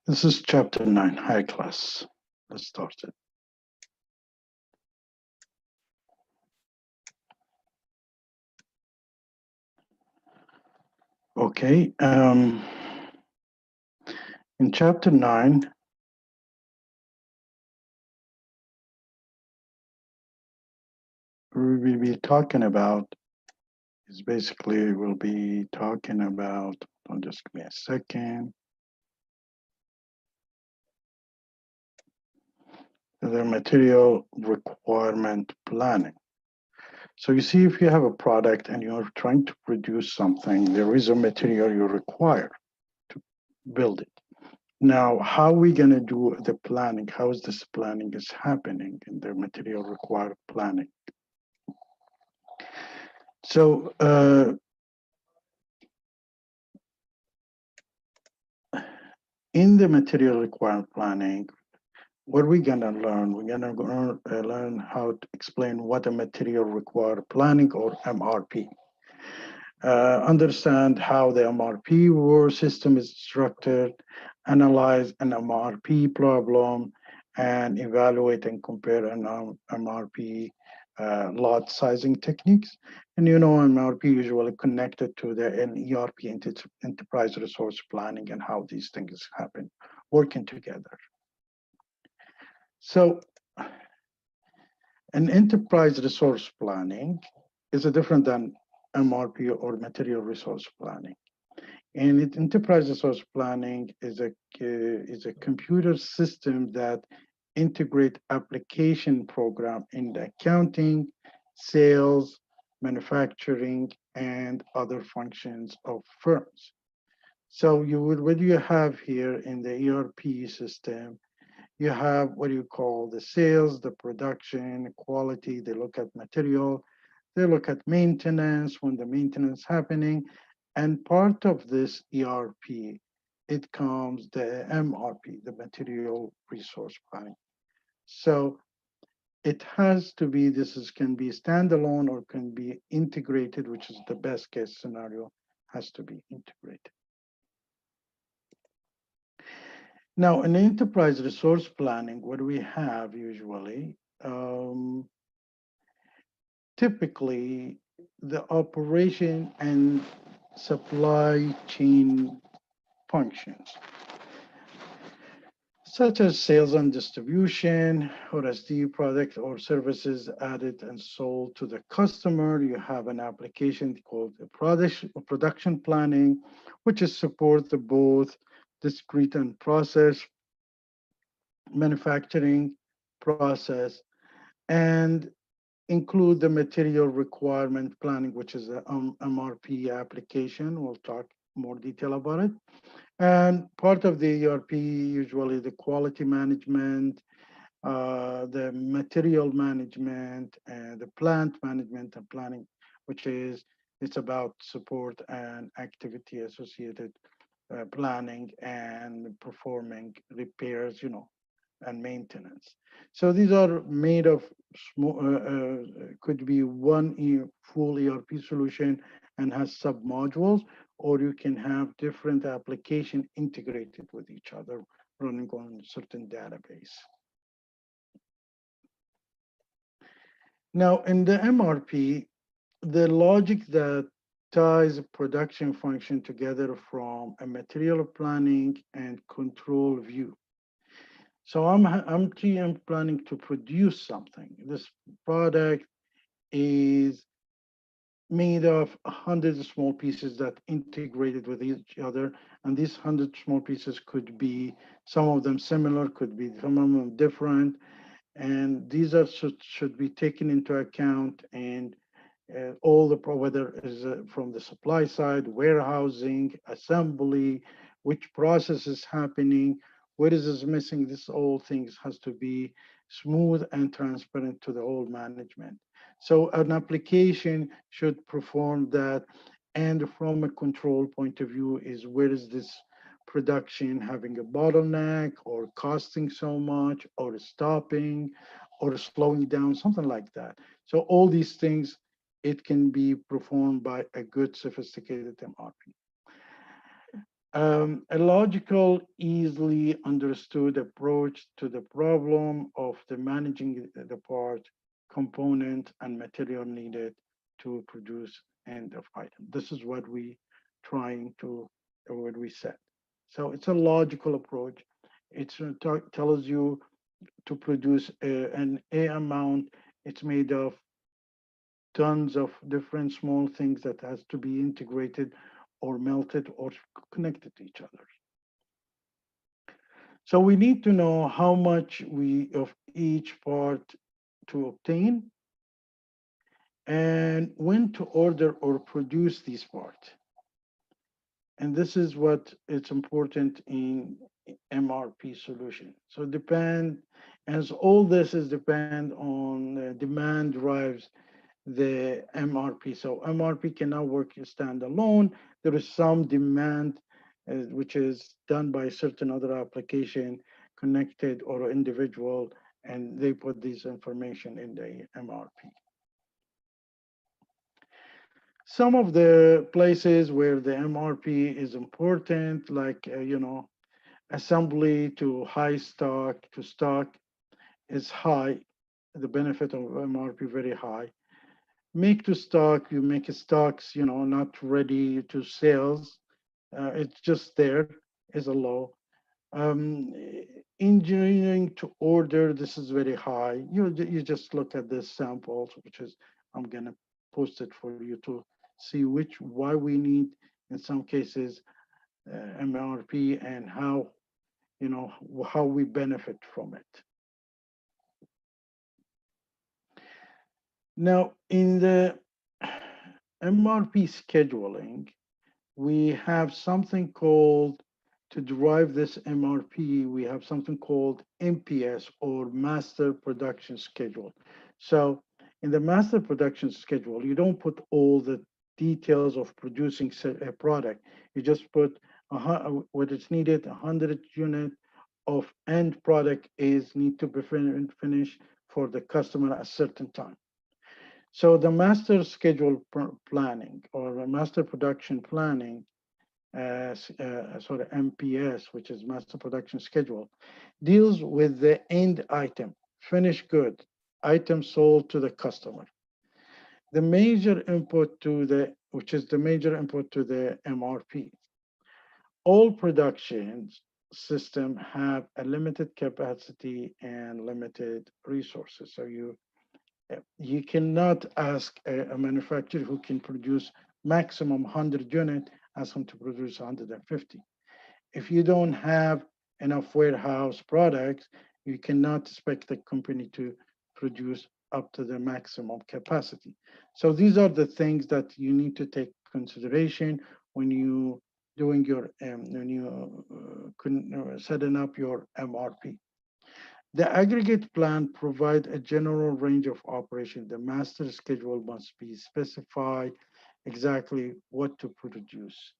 This is chapter 9, high class. Let's start it. Okay. In chapter 9, we will be talking about is basically we'll be talking about, just give me a second. The material requirement planning. So you see, if you have a product and you're trying to produce something, there is a material you require to build it. Now, how are we going to do the planning? How is this planning is happening in the material required planning? So in the material required planning, what are we going to learn? We're going to learn how to explain what a material required planning or MRP. Understand how the MRP war system is structured, analyze an MRP problem, and evaluate and compare an MRP lot sizing techniques. And you know, MRP usually connected to the ERP, enterprise resource planning, and how these things happen, working together. So an enterprise resource planning is different than MRP or material resource planning. And enterprise resource planning is a computer system that integrate application program in the accounting, sales, manufacturing, and other functions of firms. So what you have here in the ERP system, you have what you call the sales, the production, quality. They look at material, they look at maintenance when the maintenance happening, and part of this ERP, it comes the MRP, the material resource planning. So it has to be, can be standalone or can be integrated, which is the best case scenario, has to be integrated. Now, in enterprise resource planning, what we have usually, typically the operation and supply chain functions, such as sales and distribution, or SD product or services added and sold to the customer. You have an application called production planning, which is support the both discrete and process manufacturing process, and include the material requirement planning, which is the MRP application. We'll talk more detail about it. And part of the ERP, usually the quality management, the material management, and the plant management and planning, which is, it's about support and activity associated planning and performing repairs, and maintenance. So these are made of could be one full ERP solution and has sub-modules, or you can have different application integrated with each other running on a certain database. Now, in the MRP, the logic that ties production function together from a material planning and control view. So I'm planning to produce something. This product is made of 100 small pieces that integrated with each other. And these 100 small pieces could be, some of them similar, could be some of them different. And these should be taken into account, and all the whether is from the supply side, warehousing, assembly, which process is happening, what is missing. This all things has to be smooth and transparent to the whole management. So an application should perform that. And from a control point of view is, where is this production having a bottleneck or costing so much or stopping or slowing down, something like that. So all these things, it can be performed by a good sophisticated MRP. A logical, easily understood approach to the problem of the managing the part, component, and material needed to produce end of item. This is what we trying to, what we said. So it's a logical approach. It's tells you to produce an A amount. It's made of tons of different small things that has to be integrated or melted or connected to each other. So we need to know how much we of each part to obtain and when to order or produce these parts. And this is what it's important in MRP solution. So depend, as all this is depend on demand drives the MRP. So MRP cannot work standalone. There is some demand which is done by certain other application connected or individual, and they put this information in the MRP. Some of the places where the MRP is important, like assembly to high stock to stock is high. The benefit of MRP very high. Make to stock, you make stocks, not ready to sales. It's just there is a low. Um, Engineering to order, this is very high. You just look at this samples, which is I'm gonna post it for you to see why we need in some cases MRP and how how we benefit from it. Now in the MRP scheduling, we have something called, to derive this MRP, we have something called MPS or Master Production Schedule. So in the Master Production Schedule, you don't put all the details of producing a product. You just put what is needed, 100 unit of end product is need to be finished for the customer at a certain time. So the master schedule planning or master production planning, sort of MPS, which is master production schedule, deals with the end item, finished good, item sold to the customer. The major input to the, which is the major input to the MRP. All productions system have a limited capacity and limited resources. So you cannot ask a manufacturer who can produce maximum 100 unit, ask them to produce 150. If you don't have enough warehouse products, you cannot expect the company to produce up to the maximum capacity. So these are the things that you need to take consideration when you doing your setting up your MRP. The aggregate plan provide a general range of operation. The master schedule must be specified exactly what to produce.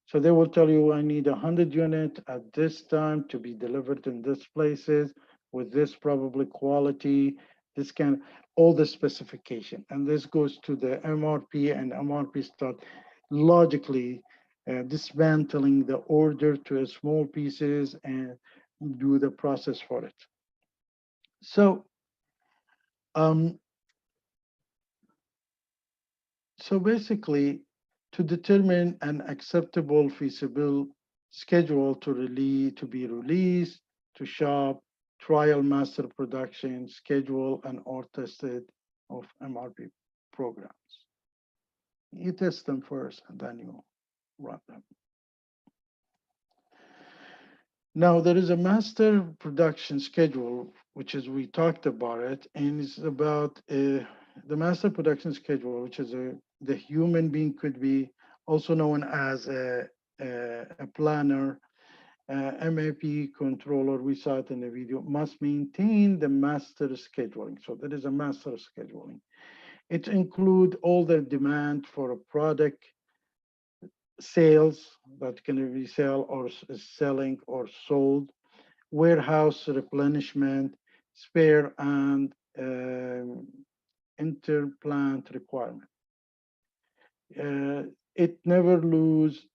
So they will tell you, I need 100 unit at this time to be delivered in this places with this probably quality, this can, all the specification. And this goes to the MRP, and MRP start logically dismantling the order to small pieces and do the process for it. So, um, so basically, to determine an acceptable feasible schedule to be released, to shop, trial master production, schedule, and or tested of MRP programs. You test them first, and then you run them. Now, there is a master production schedule, which is we talked about it, and it's about the master production schedule, which is the human being could be also known as a planner, MAP controller, we saw it in the video, must maintain the master scheduling. So there is a master scheduling. It include all the demand for a product, sales that can be sell or selling or sold, warehouse replenishment, spare and interplant requirement. It never lose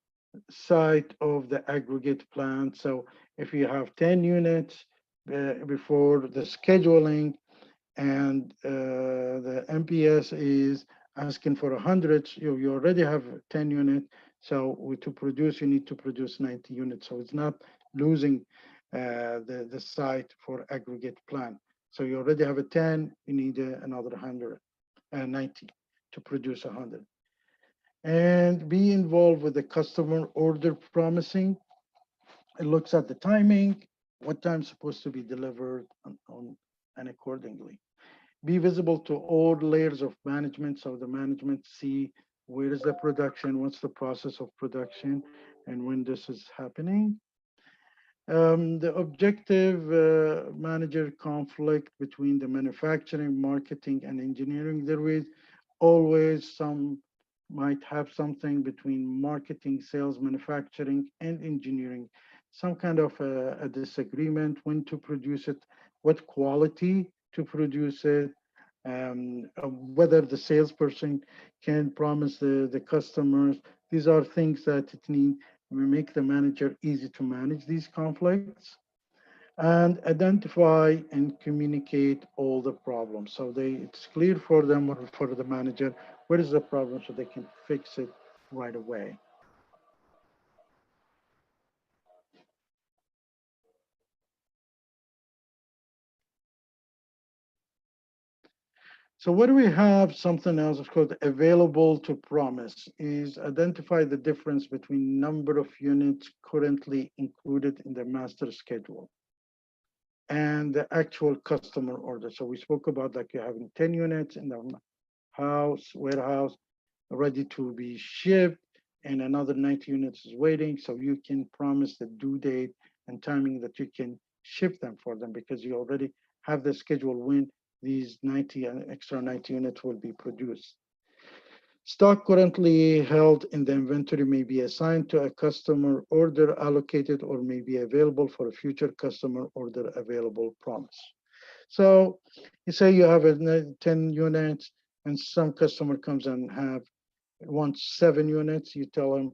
side of the aggregate plan. So if you have 10 units before the scheduling, and the MPS is asking for 100, you already have 10 units. So to produce, you need to produce 90 units. So it's not losing the site for aggregate plan. So you already have a 10, you need another 100 and 90 to produce 100. And be involved with the customer order promising. It looks at the timing, what time's supposed to be delivered and accordingly. Be visible to all layers of management so the management see where is the production, what's the process of production, and when this is happening. The objective manager conflict between the manufacturing, marketing, and engineering. There is always some might have something between marketing, sales, manufacturing, and engineering. Some kind of a disagreement when to produce it, what quality to produce it, whether the salesperson can promise the customers. These are things that it need we make the manager easy to manage these conflicts and identify and communicate all the problems. So it's clear for them or for the manager what is the problem so they can fix it right away. So what do we have? Something else is called available to promise is identify the difference between number of units currently included in the master schedule and the actual customer order. So we spoke about like you're having 10 units in the warehouse, ready to be shipped, and another 90 units is waiting. So you can promise the due date and timing that you can ship them for them because you already have the schedule when these 90 and extra 90 units will be produced. Stock currently held in the inventory may be assigned to a customer order allocated or may be available for a future customer order available promise. So you say you have 10 units and some customer comes and wants 7 units, you tell them,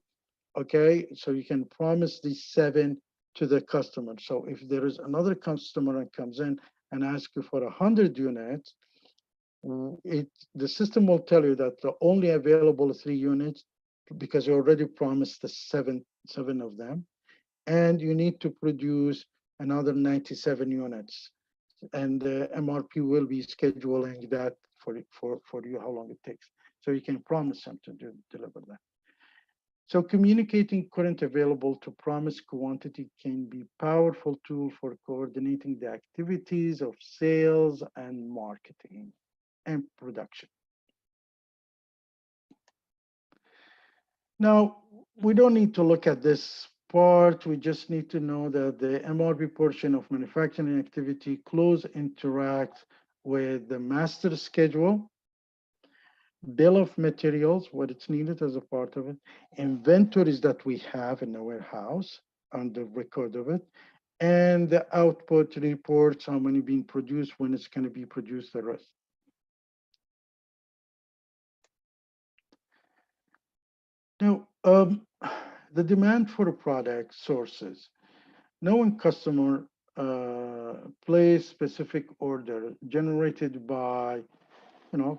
okay, so you can promise these 7 to the customer. So if there is another customer that comes in and asks you for 100 units, the system will tell you that the only available 3 units because you already promised the seven of them, and you need to produce another 97 units, and the MRP will be scheduling that for you how long it takes. So you can promise them to deliver that. So communicating current available to promise quantity can be powerful tool for coordinating the activities of sales and marketing and production. Now, we don't need to look at this part. We just need to know that the MRP portion of manufacturing activity close interact with the master schedule, bill of materials, what it's needed as a part of it, inventories that we have in the warehouse on the record of it, and the output reports, how many being produced, when it's going to be produced, the rest. Now, the demand for product sources. Knowing customer place specific order generated by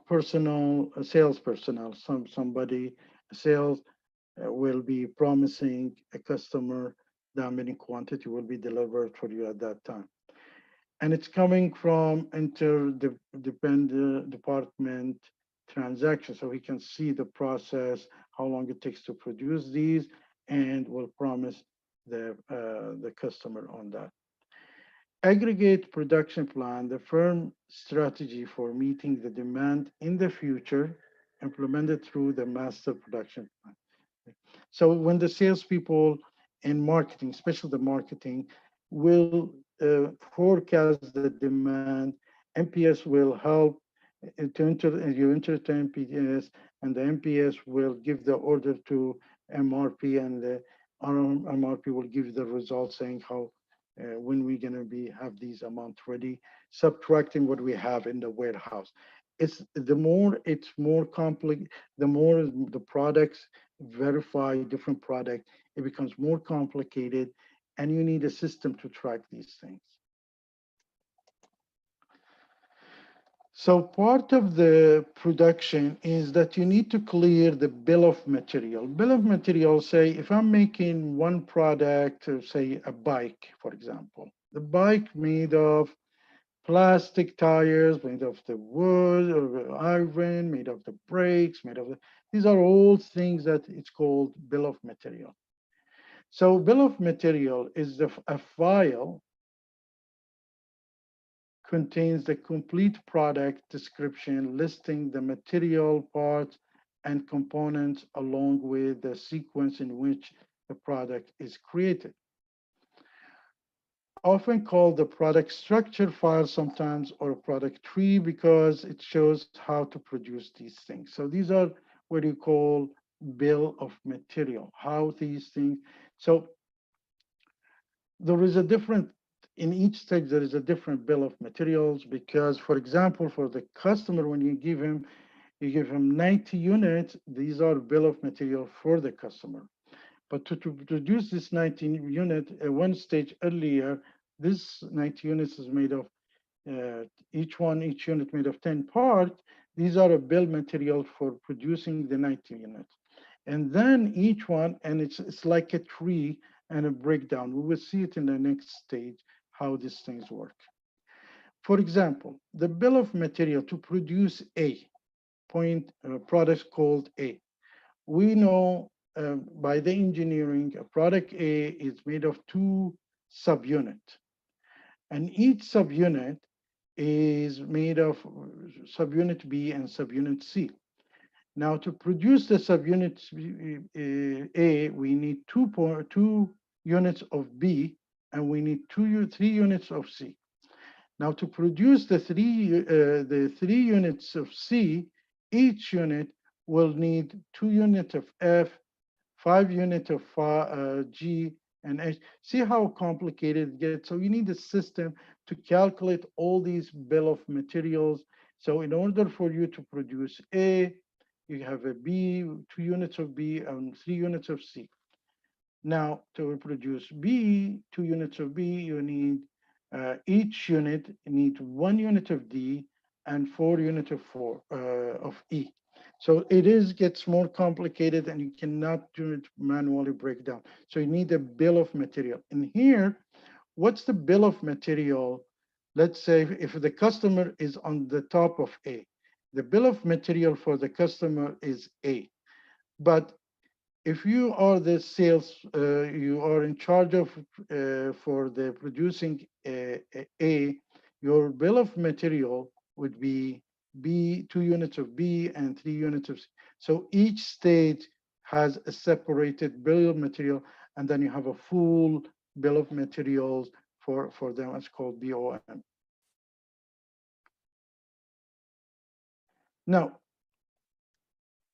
personal sales personnel. Somebody sales will be promising a customer that many quantity will be delivered for you at that time, and it's coming from interdependent department transaction, so we can see the process, how long it takes to produce these, and will promise the customer on that. Aggregate production plan, the firm strategy for meeting the demand in the future, implemented through the master production plan. So when the salespeople in marketing, especially the marketing, will forecast the demand, MPS will help you enter to MPS, and the MPS will give the order to MRP, and the MRP will give the results saying how when we're going to be have these amounts ready, subtracting what we have in the warehouse. It's more complex, the more the products verify different products, it becomes more complicated, and you need a system to track these things. So part of the production is that you need to clear the bill of material. Bill of material, say, if I'm making one product, say a bike, for example, the bike made of plastic tires, made of the wood or iron, made of the brakes, made of the, these are all things that it's called bill of material. So bill of material is a file contains the complete product description listing the material parts and components along with the sequence in which the product is created. Often called the product structure file sometimes or a product tree because it shows how to produce these things. So these are what you call bill of material, how these things. So there is a different, in each stage, there is a different bill of materials because, for example, for the customer, when you give him 90 units, these are bill of material for the customer. But to produce this 90 unit, one stage earlier, this 90 units is made of each unit made of 10 parts. These are a bill material for producing the 90 units. And then each one, and it's like a tree and a breakdown. We will see it in the next stage, how these things work. For example, the bill of material to produce a product called A. We know by the engineering, a product A is made of two subunits, and each subunit is made of subunit B and subunit C. Now, to produce the subunit A, we need two units of B, and we need three units of C. Now, to produce the three units of C, each unit will need 2 units of F, 5 units of G, and H. See how complicated it gets? So you need a system to calculate all these bill of materials. So in order for you to produce A, you have a B, 2 units of B, and 3 units of C. Now, to produce B, 2 units of B, you need each unit need 1 unit of D and 4 units of E. So it is gets more complicated, and you cannot do it manually breakdown. So you need a bill of material. And here, what's the bill of material? Let's say if the customer is on the top of A, the bill of material for the customer is A. But if you are the sales, you are in charge of for the producing A, your bill of material would be B, 2 units of B and 3 units of C. So each stage has a separated bill of material, and then you have a full bill of materials for them. It's called BOM. Now,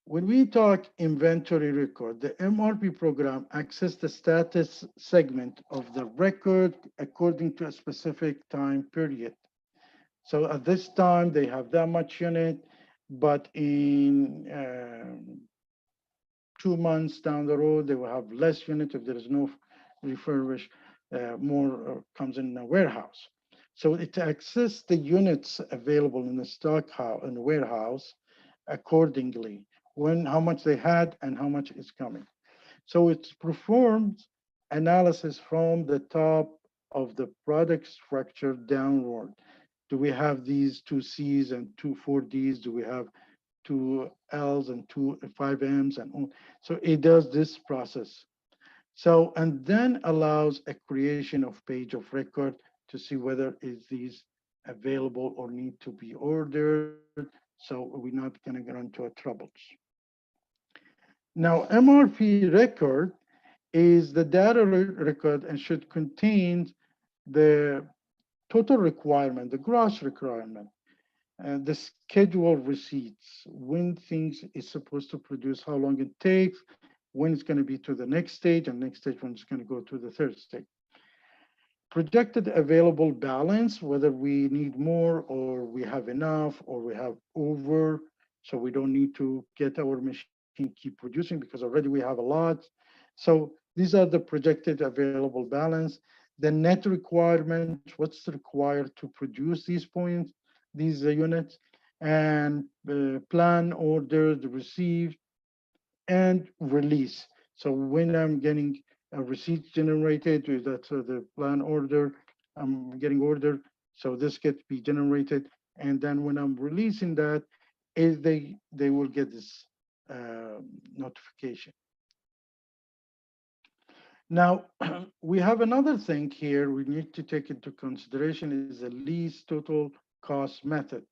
when we talk inventory record, the MRP program accesses the status segment of the record according to a specific time period. So at this time, they have that much unit, but in 2 months down the road, they will have less unit if there is no refurbish, more comes in a warehouse. So it accesses the units available in the stock house, in the warehouse accordingly, when how much they had and how much is coming. So it performs analysis from the top of the product structure downward. Do we have these two C's and two 4Ds? Do we have two L's and two 5M's and all? So it does this process. So, and then allows a creation of page of record to see whether is these available or need to be ordered. So we're not going to get into troubles. Now, MRP record is the data record and should contain the total requirement, the gross requirement, the schedule receipts, when things is supposed to produce, how long it takes, when it's going to be to the next stage, and next stage when it's going to go to the third stage. Projected available balance, whether we need more or we have enough or we have over, so we don't need to get our machine can keep producing because already we have a lot. So these are the projected available balance. The net requirement, what's required to produce these points, these units, and plan, ordered, received, and release. So when I'm getting a receipt generated, that's the plan order, I'm getting ordered. So this gets be generated. And then when I'm releasing that, is they will get this notification. Now, we have another thing here we need to take into consideration is the least total cost method,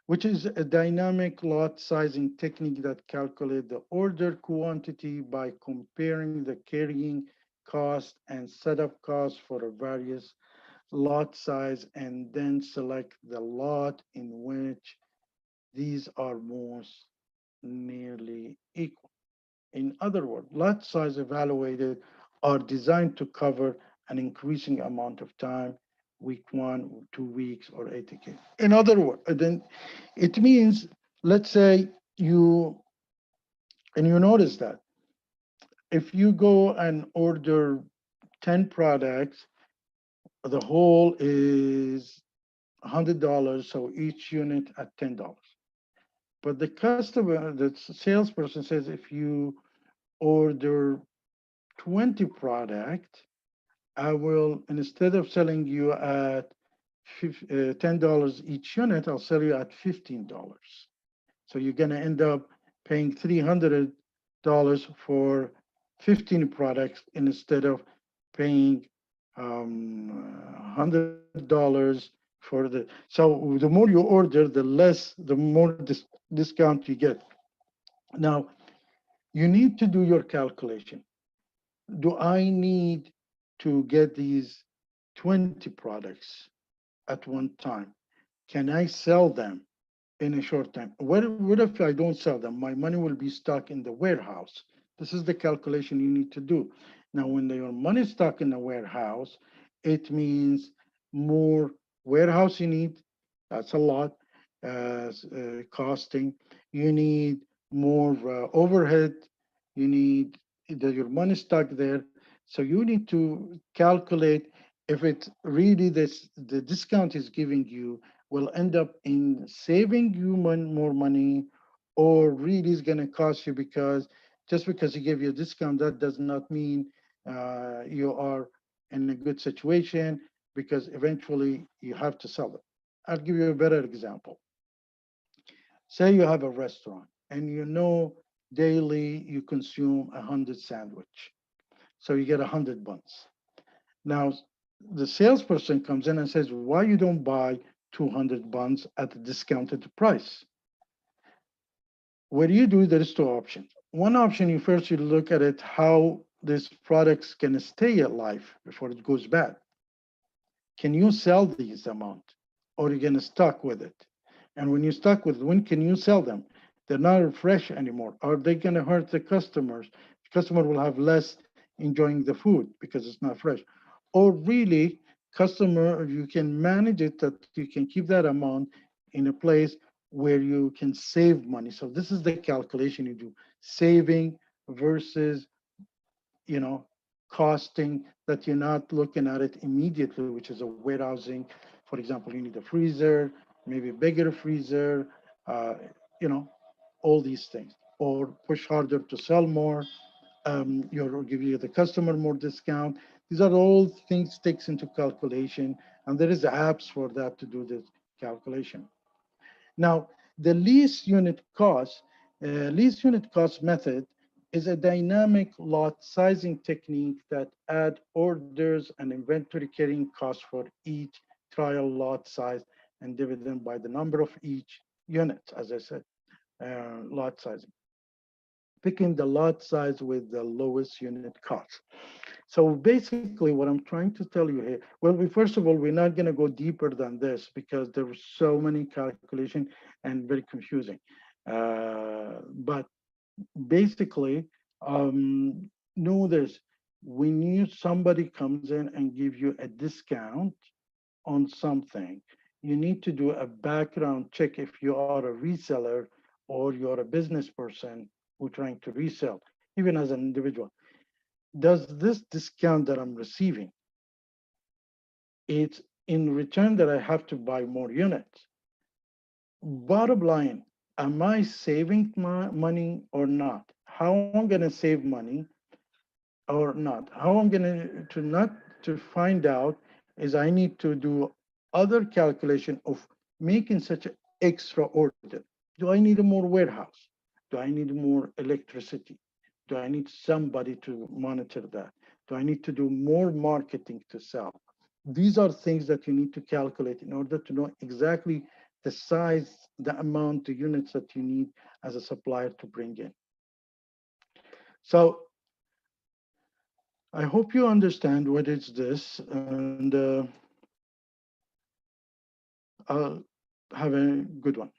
which is a dynamic lot sizing technique that calculates the order quantity by comparing the carrying cost and setup cost for a various lot size and then select the lot in which these are most nearly equal. In other words, lot size evaluated are designed to cover an increasing amount of time, week 1, 2 weeks, or 80K. In other words, then it means, let's say you, and you notice that if you go and order 10 products, the whole is $100, so each unit at $10. But the customer, the salesperson says if you order 20 products, I will, instead of selling you at $10 each unit, I'll sell you at $15. So you're going to end up paying $300 for 15 products instead of paying $100 for the. So the more you order, the more discount you get. Now, you need to do your calculation. Do I need to get these 20 products at one time? Can I sell them in a short time? What if I don't sell them? My money will be stuck in the warehouse. This is the calculation you need to do. Now, when your money is stuck in the warehouse, it means more warehouse you need. That's a lot costing. You need more overhead. You need your money stuck there. So you need to calculate if it really the discount is giving you will end up in saving you more money, or really is going to cost you because just because he gave you a discount, that does not mean you are in a good situation because eventually you have to sell it. I'll give you a better example. Say you have a restaurant and you know daily you consume 100 sandwich. So you get 100 buns. Now, the salesperson comes in and says, why you don't buy 200 buns at a discounted price? What do you do? There is two options. One option, you first you look at it, how this product's going to stay alive before it goes bad. Can you sell these amount or are you going to stuck with it? And when you're stuck with it, when can you sell them? They're not fresh anymore. Are they going to hurt the customers? The customer will have less enjoying the food because it's not fresh. Or really, customer, you can manage it that you can keep that amount in a place where you can save money. So this is the calculation you do, saving versus costing that you're not looking at it immediately, which is a warehousing. For example, you need a freezer, maybe a bigger freezer, uh, you know, all these things, or push harder to sell more. You'll give you the customer more discount. These are all things takes into calculation, and there is apps for that to do this calculation. Now, the least unit cost method is a dynamic lot sizing technique that add orders and inventory carrying costs for each trial lot size and dividend by the number of each unit, as I said, lot sizing. Picking the lot size with the lowest unit cost. So basically, what I'm trying to tell you here, well, first of all, we're not going to go deeper than this because there were so many calculations and very confusing. But basically, know this: when somebody comes in and give you a discount on something, you need to do a background check if you are a reseller or you're a business person who are trying to resell, even as an individual. Does this discount that I'm receiving, it's in return that I have to buy more units. Bottom line, am I saving my money or not? How I'm gonna save money or not? How I'm gonna to not to find out is I need to do other calculation of making such an extra order. Do I need a more warehouse? Do I need more electricity? Do I need somebody to monitor that? Do I need to do more marketing to sell? These are things that you need to calculate in order to know exactly the size, the amount, the units that you need as a supplier to bring in. So I hope you understand what is this, and I'll have a good one.